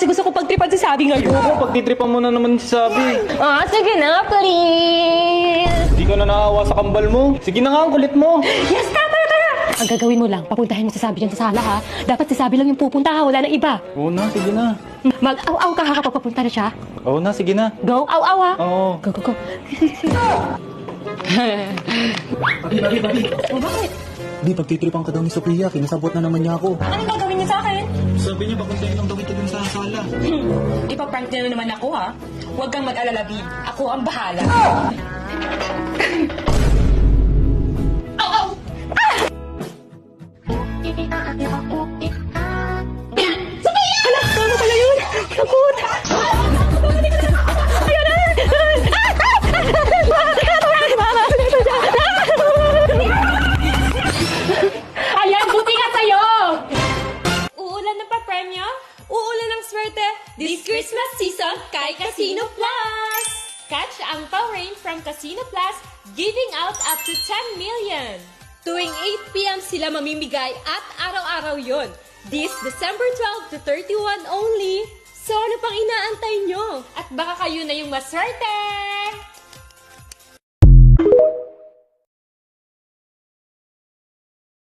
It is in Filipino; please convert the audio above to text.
kasi gusto ko pagtripan si Sabi ngayon. Oo, pagtitripan mo na naman si Sabi. Sige na, please. Hindi ka na naawa sa kambal mo. Sige na nga, ang kulit mo. Yes, tara. Ang gagawin mo lang, papuntahin mo si Sabi dyan sa sala, ha? Dapat si Sabi lang yung pupunta, ha? Wala nang iba. Oo na, sige na. Mag-aw-aw ka, ha, kapag papunta na siya. Oo na, sige na. Go, aw-aw, ha? Oo. Go. Sige. Babi. Oh, bakit? Di, pagtitripan ka daw ni Sophia. Kinasabot na naman niya ako. Anong gagawin niyo sa akin? Sabi niya, papuntahin lang daw kita dun sa sala. Ipaprank niya na naman ako, ha? Huwag kang mag-alala, B. Ako ang bahala. Hala, ano pala yun? Takot! Ayan na! Ayan, buti ka sa'yo! Uulan ng pa-premyo? Uulan ng swerte? This Christmas season kay Casino Plus! Catch ang pa-rain from Casino Plus, giving out up to 10 million. Tuwing 8 p.m. sila mamimigay at araw-araw yon. This December 12 to 31 only. So ano pang inaantay nyo? At baka kayo na yung maswerte!